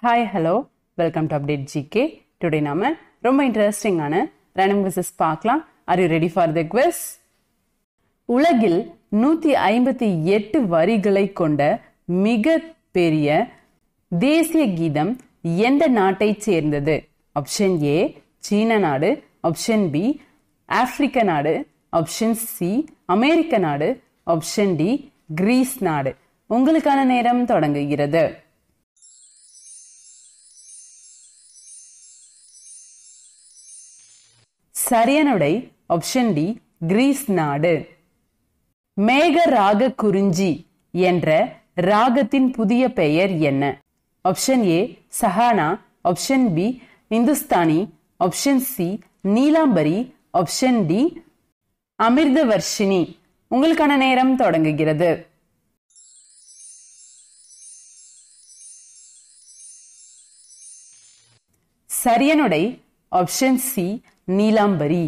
Hi, hello. Welcome to Update GK. Today நாம ரொம்ப இன்ட்ரெஸ்டிங்கான random quizzes பார்க்கலாம். Are you ready for the quiz? உலகில் 158 வரிகளை கொண்ட மிக பெரிய தேசிய கீதம் எந்த நாட்டை சேர்ந்தது? ஆப்ஷன் ஏ சீன நாடு, ஆப்ஷன் பி ஆப்பிரிக்க நாடு, ஆப்ஷன் சி அமெரிக்க நாடு, ஆப்ஷன் டி கிரீஸ் நாடு. உங்களுக்கான நேரம் தொடங்குகிறது. சரியான விடை ஆப்ஷன் டி கிரீஸ் நாடு. மேக ராக குறிஞ்சி என்ற ராகத்தின் புதிய பெயர் என்ன? Option A Sahana, option B Hindustani, option C Neelambari, option D Amritavarshini. உங்களுக்கான நேரம் தொடங்குகிறது. சரியானுடை ஆப்ஷன் சி நீலாம்பரி.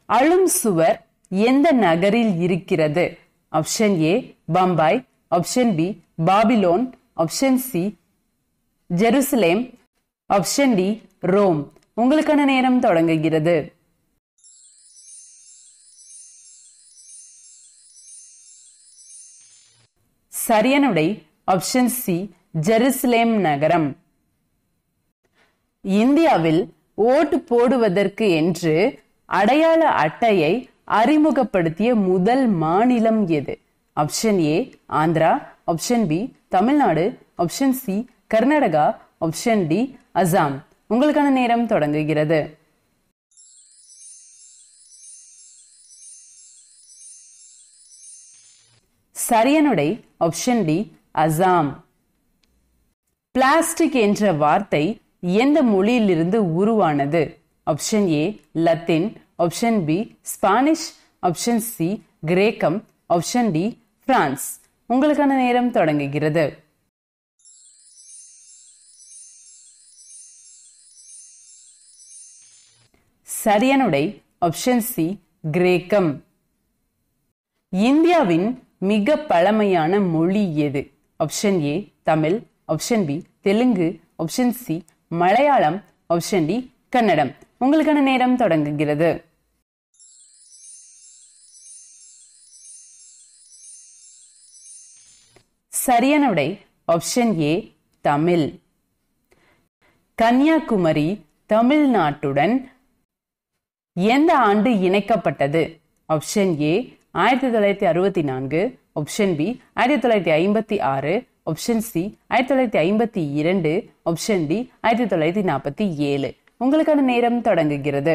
அழும் சுவர் எந்த நகரில் இருக்கிறது? Option A Bombay, option B Babylon, option C Jerusalem, option D Rome. உங்களுக்கான நேரம் தொடங்குகிறது. சரியானுடை ஆப்ஷன் சி ஜெருசலேம் நகரம். இந்தியாவில் ஓட்டு போடுவதற்கு என்று அடையாள அட்டையை அறிமுகப்படுத்திய முதல் மாநிலம் எது? Option A Andhra, option B Tamil Nadu, option C Karnataka, option D Assam. உங்களுக்கான நேரம் தொடங்குகிறது. சரியானுடை ஆப்ஷன் டி அசாம். பிளாஸ்டிக் என்ற வார்த்தை எந்த மொழியிலிருந்து உருவானது? Option A Latin, option B Spanish, option C கிரேக்கம், ஆப்ஷன் டி பிரான்ஸ். உங்களுக்கான நேரம் தொடங்குகிறது. சரியானுடை ஆப்ஷன் சி கிரேக்கம். இந்தியாவின் மிக பழமையான மொழி எது? Option A Tamil, option B Telugu, option C Malayalam, option D Kannada. உங்களுக்கான நேரம் தொடங்குகிறது. சரியான விடை ஆப்ஷன் ஏ தமிழ். கன்னியாகுமரி தமிழ்நாட்டுடன் எந்த ஆண்டு இணைக்கப்பட்டது? Option A 1964, option B 1956, option C 1952, option D 1947. உங்களுக்கான நேரம் தொடங்குகிறது.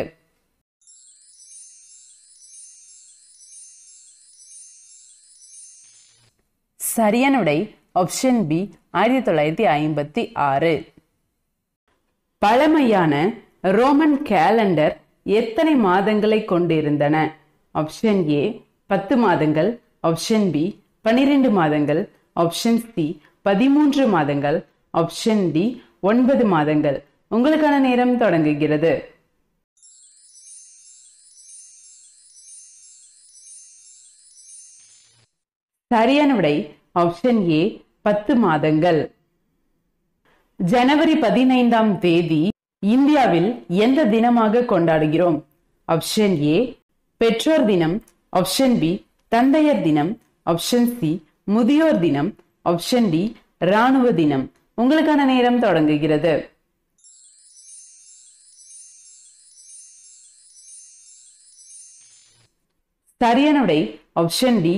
சரியான விடை ஆப்ஷன் பி 1956. பழமையான ரோமன் கேலண்டர் எத்தனை மாதங்களை கொண்டிருந்தன? ஆப்ஷன் ஏ 10 மாதங்கள், ஆப்ஷன் பி 12 மாதங்கள், ஆப்ஷன் சி 13 மாதங்கள், ஆப்ஷன் டி 9 மாதங்கள். உங்களுக்கான நேரம் தொடங்குகிறது. சரியான விடை ஆப்ஷன் ஏ 10 மாதங்கள். ஜனவரி 15ஆம் தேதி இந்தியாவில் எந்த தினமாக கொண்டாடுகிறோம்? ஆப்ஷன் ஏ பெற்றோர் தினம், ஆப்ஷன் பி தந்தையர் தினம், ஆப்ஷன் சி முதியோர் தினம், ஆப்ஷன் டி ராணுவ தினம். உங்களுக்கான நேரம் தொடங்குகிறது. சரியான விடை ஆப்ஷன் டி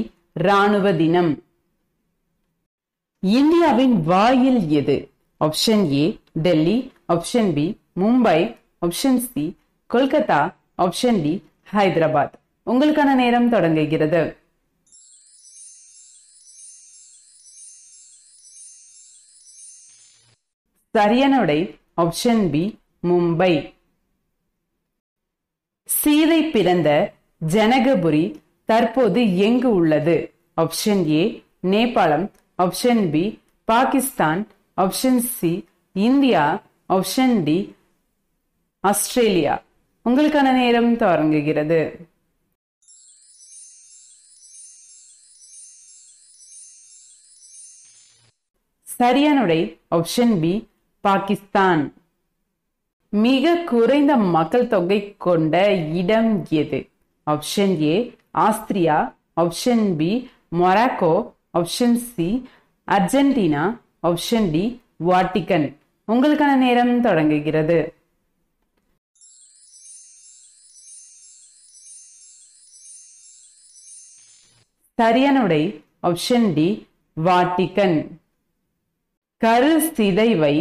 ராணுவ தினம். இந்தியாவின் வாயில் எது? Option A Delhi, option B Mumbai, option C Kolkata, option D Hyderabad. உங்களுக்கான நேரம் தொடங்குகிறது. சரியான விடை ஆப்ஷன் பி மும்பை. சீதை பிறந்த ஜனகபுரி தற்போது எங்கு உள்ளது? Option A Nepal, option B Pakistan, option C India, option D Australia. உங்களுக்கான நேரம் தொடங்குகிறது. சரியான விடை ஆப்ஷன் பி பாகிஸ்தான். மிக குறைந்த மக்கள் தொகை கொண்ட இடம் எது? Option A Austria, option B Morocco, option C Argentina, option D Vatican. உங்களுக்கான நேரம் தொடங்குகிறது. சரியான விடை ஆப்ஷன் டி வாட்டிகன். கரு சிதைவை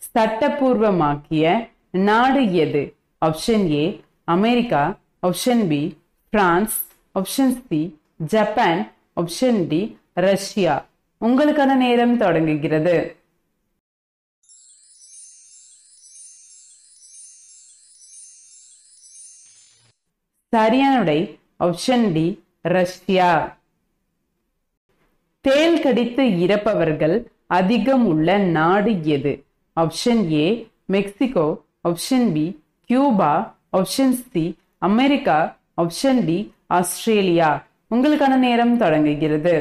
சட்டப்பூர்வமாக்கிய நாடு எது? Option A America, option B France, option C Japan, option D Russia. உங்களுக்கான நேரம் தொடங்குகிறது. சரியான விடை ஆப்ஷன் டி ரஷ்யா. தேள் கடித்து இறப்பவர்கள் அதிகம் உள்ள நாடு எது? Option A Mexico, option B Cuba, option C America, option D Australia. உங்களுக்கான நேரம் தொடங்குகிறது.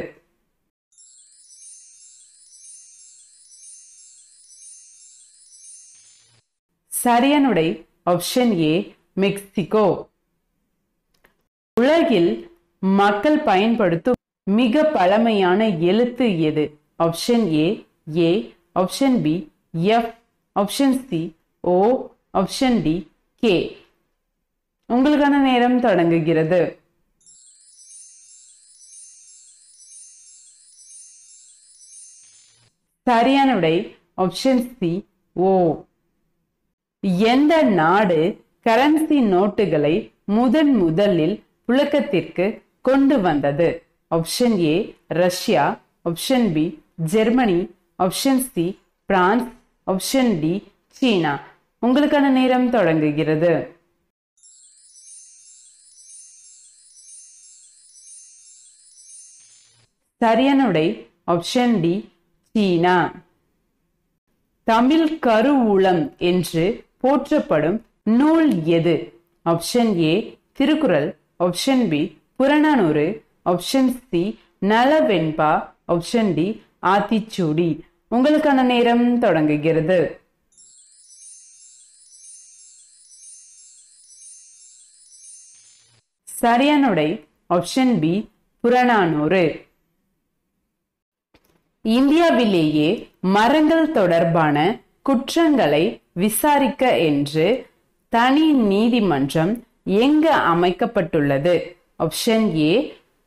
சரியான விடை ஆப்ஷன் ஏ மெக்சிகோ. உலகில் மக்கள் பயன்படுத்தும் மிக பழமையான எழுத்து எது? Option A, option B F, option C O, option D K. உங்களுக்கான நேரம் தொடங்குகிறது. சரியான விடை ஆப்ஷன் சி ஓ. எந்த நாடு கரன்சி நோட்டுகளை முதலில் புழக்கத்திற்கு கொண்டு வந்தது? Option A Russia, option B Germany, option C France, option D China. உங்களுக்கான நேரம் தொடங்குகிறது. சரியான விடை ஆப்ஷன் டி சீனா. தமிழ் கருவூலம் என்று போற்றப்படும் நூல் எது? Option A Thirukkural, option B Purananuru, option C Nalavenba, option D Aathichoodi. உங்களுக்கான நேரம் தொடங்குகிறது. சரியான விடை ஆப்ஷன் பி புறநானூறு. இந்தியாவிலேயே மரங்கள் தொடர்பான குற்றங்களை விசாரிக்க என்று தனி நீதிமன்றம் எங்க அமைக்கப்பட்டுள்ளது? Option A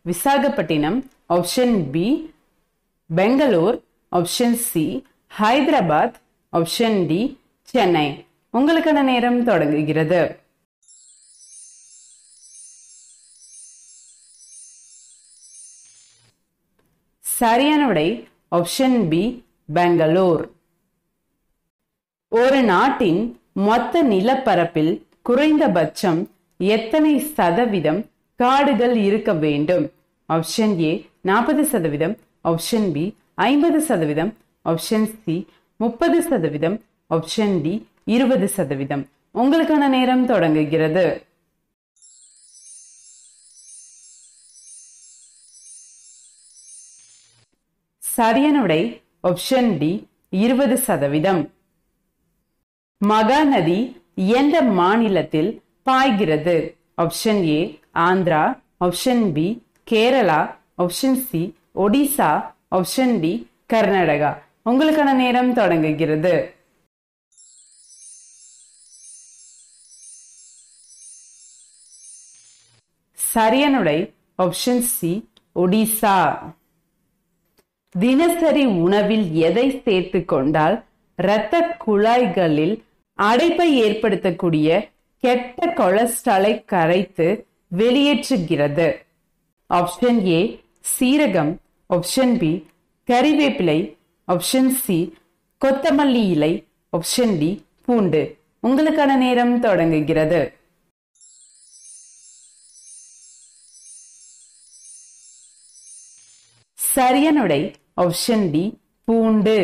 Visakhapatnam, option B Bangalore, option C Hyderabad, option D Chennai. உங்களுக்கான நேரம் தொடங்குகிறது. சரியான விடை ஆப்ஷன் பி பெங்களூர். ஒரு நாட்டின் மொத்த நிலப்பரப்பில் குறைந்தபட்சம் எத்தனை சதவீதம் காடுகள் இருக்க வேண்டும்? Option A 40%, option B 50%, option C 30%, option D 20%. உங்களுக்கான நேரம் தொடங்குகிறது. சரியான விடை ஆப்ஷன் டி 20%. மகாநதி எந்த மாநிலத்தில் பாய்கிறது? Option A Andhra, option B Kerala, option C Odisha, option D Karnataka. உங்களுக்கான நேரம் தொடங்குகிறது. சரியான விடை ஆப்ஷன் சி ஒடிசா. தினசரி உணவில் எதை சேர்த்து கொண்டால் இரத்த குழாய்களில் அடைப்பை ஏற்படுத்தக்கூடிய கெட்ட கொலஸ்ட்ராலை கரைத்து வெளியேற்றுகிறது? ஆப்ஷன் ஏ சீரகம், ஆப்ஷன் பி கறிவேப்பிலை, ஆப்ஷன் சி கொத்தமல்லி இலை, ஆப்ஷன் டி பூண்டு. உங்களுக்கான நேரம் தொடங்குகிறது. சரியான விடை ஆப்ஷன் டி பூண்டு.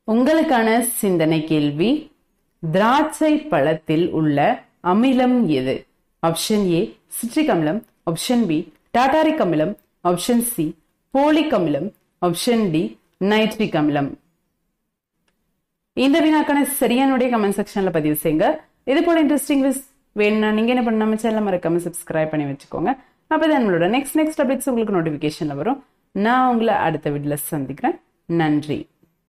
உங்களுக்கான சிந்தனை கேள்வி, திராட்சை பழத்தில் உள்ள அமிலம் எது? ஆப்ஷன் ஏ சிட்ரிக் அமிலம், ஆப்ஷன் பி டாடாரிக் அமிலம், ஆப்ஷன் சி போலிக் அமிலம், ஆப்ஷன் டி நைட்ரிக் அமிலம். இந்த வினாக்கான சரியானுடைய கமெண்ட் செக்ஷன்ல பதிவு செய்யுங்க. இது போல இன்ட்ரெஸ்டிங் வேணும்னா நீங்க என்ன பண்ண, நம்ம சேனல் மறக்காம சப்ஸ்கிரைப் பண்ணி வச்சுக்கோங்க. அப்பதான் நம்மளோட நெக்ஸ்ட் அப்டேட்ஸ் உங்களுக்கு நோட்டிபிகேஷன்ல வரும். நான் உங்களை அடுத்த வீடியோல சந்திக்கிறேன். நன்றி.